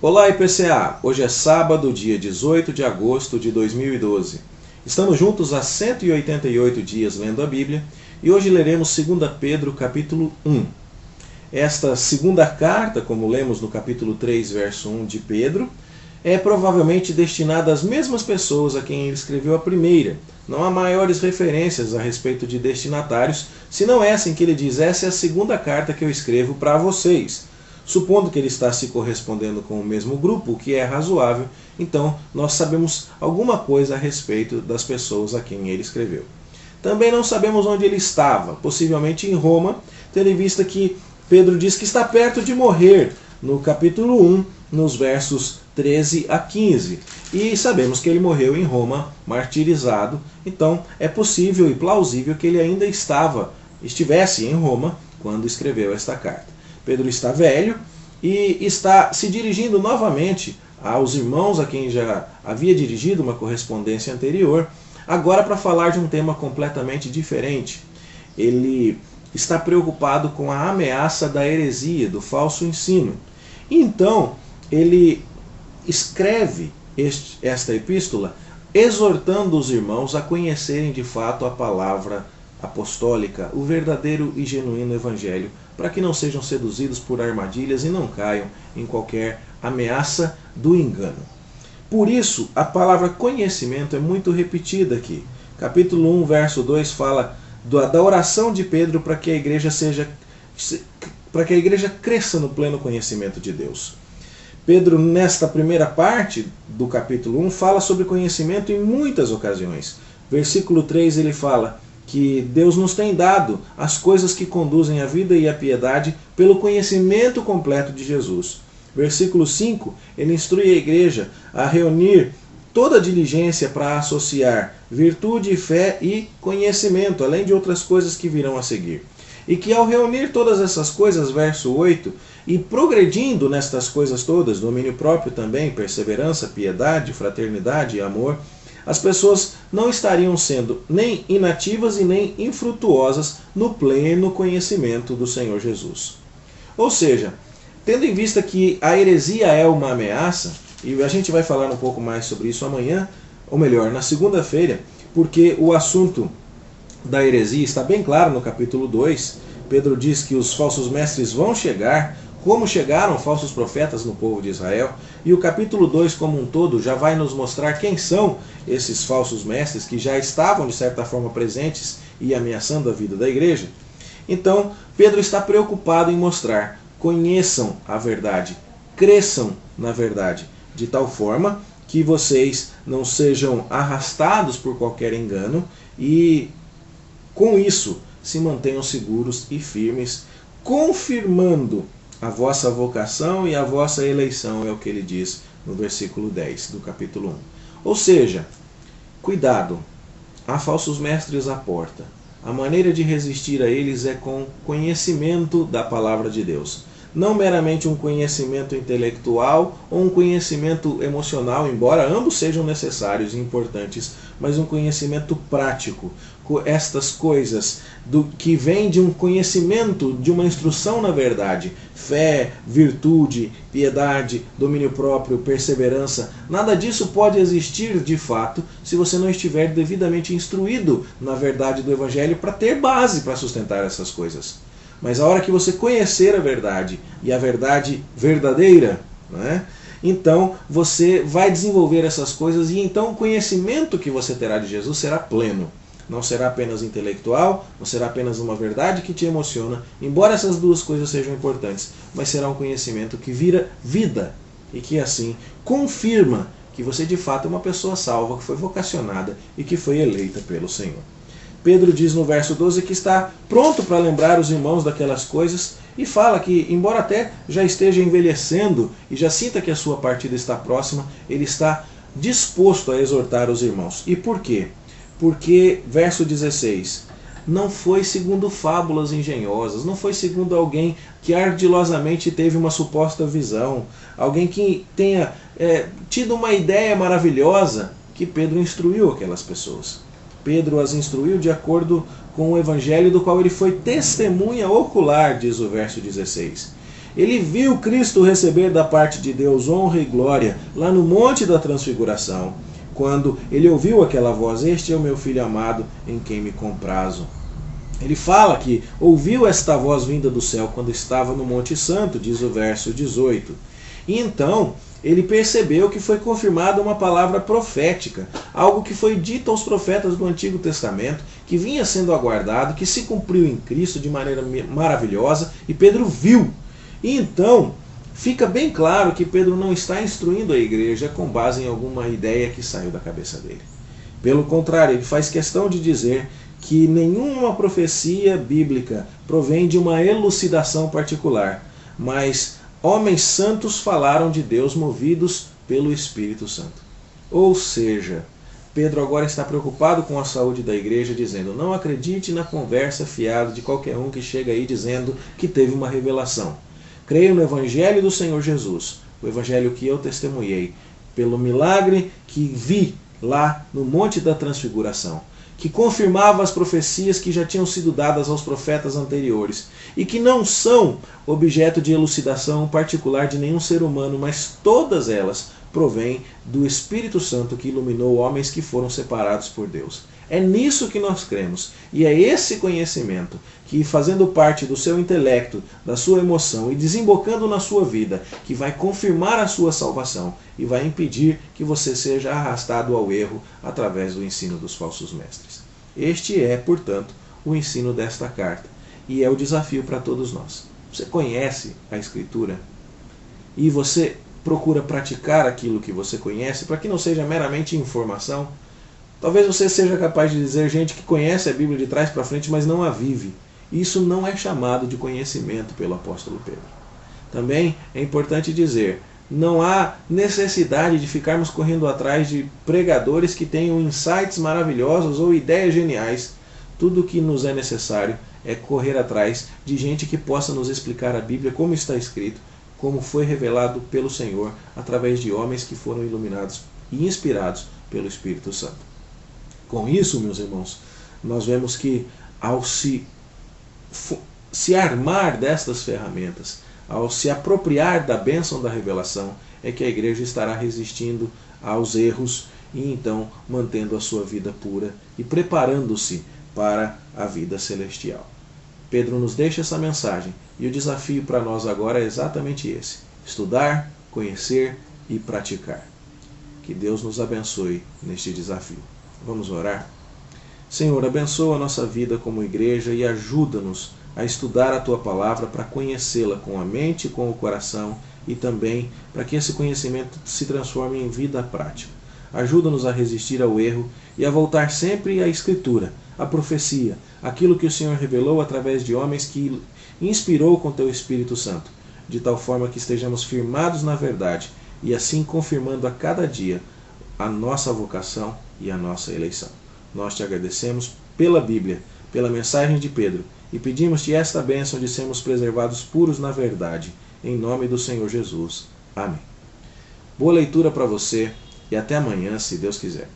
Olá, IPCA! Hoje é sábado, dia 18 de agosto de 2012. Estamos juntos há 188 dias lendo a Bíblia e hoje leremos 2 Pedro capítulo 1. Esta segunda carta, como lemos no capítulo 3, verso 1 de Pedro, é provavelmente destinada às mesmas pessoas a quem ele escreveu a primeira. Não há maiores referências a respeito de destinatários, senão essa em que ele diz: essa é a segunda carta que eu escrevo para vocês. Supondo que ele está se correspondendo com o mesmo grupo, o que é razoável, então nós sabemos alguma coisa a respeito das pessoas a quem ele escreveu. Também não sabemos onde ele estava, possivelmente em Roma, tendo em vista que Pedro diz que está perto de morrer, no capítulo 1, nos versos 13 a 15. E sabemos que ele morreu em Roma, martirizado, então é possível e plausível que ele ainda estivesse em Roma quando escreveu esta carta. Pedro está velho e está se dirigindo novamente aos irmãos a quem já havia dirigido uma correspondência anterior, agora para falar de um tema completamente diferente. Ele está preocupado com a ameaça da heresia, do falso ensino. E então, ele escreve esta epístola exortando os irmãos a conhecerem de fato a palavra apostólica, o verdadeiro e genuíno evangelho, para que não sejam seduzidos por armadilhas e não caiam em qualquer ameaça do engano. Por isso, a palavra conhecimento é muito repetida aqui. Capítulo 1, verso 2 fala da oração de Pedro para que a igreja cresça no pleno conhecimento de Deus. Pedro, nesta primeira parte do capítulo 1, fala sobre conhecimento em muitas ocasiões. Versículo 3 ele fala que Deus nos tem dado as coisas que conduzem à vida e à piedade pelo conhecimento completo de Jesus. Versículo 5, ele instrui a igreja a reunir toda a diligência para associar virtude, fé e conhecimento, além de outras coisas que virão a seguir. E que ao reunir todas essas coisas, verso 8, e progredindo nestas coisas todas, domínio próprio também, perseverança, piedade, fraternidade e amor, as pessoas não estariam sendo nem inativas e nem infrutuosas no pleno conhecimento do Senhor Jesus. Ou seja, tendo em vista que a heresia é uma ameaça, e a gente vai falar um pouco mais sobre isso amanhã, ou melhor, na segunda-feira, porque o assunto da heresia está bem claro no capítulo 2. Pedro diz que os falsos mestres vão chegar, como chegaram falsos profetas no povo de Israel, e o capítulo 2 como um todo já vai nos mostrar quem são esses falsos mestres que já estavam de certa forma presentes e ameaçando a vida da igreja. Então, Pedro está preocupado em mostrar: conheçam a verdade, cresçam na verdade, de tal forma que vocês não sejam arrastados por qualquer engano e, com isso, se mantenham seguros e firmes, confirmando a vossa vocação e a vossa eleição, é o que ele diz no versículo 10 do capítulo 1. Ou seja, cuidado, há falsos mestres à porta. A maneira de resistir a eles é com conhecimento da palavra de Deus. Não meramente um conhecimento intelectual ou um conhecimento emocional, embora ambos sejam necessários e importantes, mas um conhecimento prático. Estas coisas que vêm de um conhecimento, de uma instrução na verdade, fé, virtude, piedade, domínio próprio, perseverança, nada disso pode existir de fato se você não estiver devidamente instruído na verdade do Evangelho para ter base para sustentar essas coisas. Mas a hora que você conhecer a verdade, e a verdade verdadeira, então você vai desenvolver essas coisas, e então o conhecimento que você terá de Jesus será pleno. Não será apenas intelectual, não será apenas uma verdade que te emociona, embora essas duas coisas sejam importantes, mas será um conhecimento que vira vida, e que assim confirma que você de fato é uma pessoa salva, que foi vocacionada e que foi eleita pelo Senhor. Pedro diz no verso 12 que está pronto para lembrar os irmãos daquelas coisas e fala que, embora até já esteja envelhecendo e já sinta que a sua partida está próxima, ele está disposto a exortar os irmãos. E por quê? Porque, verso 16, não foi segundo fábulas engenhosas, não foi segundo alguém que ardilosamente teve uma suposta visão, alguém que tenha tido uma ideia maravilhosa, que Pedro instruiu aquelas pessoas. Pedro as instruiu de acordo com o evangelho do qual ele foi testemunha ocular, diz o verso 16. Ele viu Cristo receber da parte de Deus honra e glória lá no Monte da Transfiguração, quando ele ouviu aquela voz: este é o meu filho amado, em quem me comprazo. Ele fala que ouviu esta voz vinda do céu quando estava no Monte Santo, diz o verso 18. E então ele percebeu que foi confirmada uma palavra profética, algo que foi dito aos profetas do Antigo Testamento, que vinha sendo aguardado, que se cumpriu em Cristo de maneira maravilhosa, e Pedro viu. E então fica bem claro que Pedro não está instruindo a igreja com base em alguma ideia que saiu da cabeça dele. Pelo contrário, ele faz questão de dizer que nenhuma profecia bíblica provém de uma elucidação particular, mas homens santos falaram de Deus movidos pelo Espírito Santo. Ou seja, Pedro agora está preocupado com a saúde da igreja, dizendo: não acredite na conversa fiada de qualquer um que chega aí dizendo que teve uma revelação. Creio no Evangelho do Senhor Jesus, o Evangelho que eu testemunhei, pelo milagre que vi lá no Monte da Transfiguração, que confirmava as profecias que já tinham sido dadas aos profetas anteriores e que não são objeto de elucidação particular de nenhum ser humano, mas todas elas provêm do Espírito Santo que iluminou homens que foram separados por Deus. É nisso que nós cremos, e é esse conhecimento que, fazendo parte do seu intelecto, da sua emoção e desembocando na sua vida, que vai confirmar a sua salvação e vai impedir que você seja arrastado ao erro através do ensino dos falsos mestres. Este é, portanto, o ensino desta carta, e é o desafio para todos nós. Você conhece a Escritura e você procura praticar aquilo que você conhece para que não seja meramente informação. Talvez você seja capaz de dizer gente que conhece a Bíblia de trás para frente, mas não a vive. Isso não é chamado de conhecimento pelo apóstolo Pedro. Também é importante dizer, não há necessidade de ficarmos correndo atrás de pregadores que tenham insights maravilhosos ou ideias geniais. Tudo o que nos é necessário é correr atrás de gente que possa nos explicar a Bíblia como está escrito, como foi revelado pelo Senhor através de homens que foram iluminados e inspirados pelo Espírito Santo. Com isso, meus irmãos, nós vemos que ao se armar destas ferramentas, ao se apropriar da bênção da revelação, é que a igreja estará resistindo aos erros e então mantendo a sua vida pura e preparando-se para a vida celestial. Pedro nos deixa essa mensagem e o desafio para nós agora é exatamente esse: estudar, conhecer e praticar. Que Deus nos abençoe neste desafio. Vamos orar? Senhor, abençoa a nossa vida como igreja e ajuda-nos a estudar a Tua Palavra para conhecê-la com a mente e com o coração e também para que esse conhecimento se transforme em vida prática. Ajuda-nos a resistir ao erro e a voltar sempre à Escritura, à profecia, aquilo que o Senhor revelou através de homens que inspirou com Teu Espírito Santo, de tal forma que estejamos firmados na verdade e assim confirmando a cada dia a nossa vocação e a nossa eleição. Nós te agradecemos pela Bíblia, pela mensagem de Pedro, e pedimos-te esta bênção de sermos preservados puros na verdade, em nome do Senhor Jesus. Amém. Boa leitura para você e até amanhã, se Deus quiser.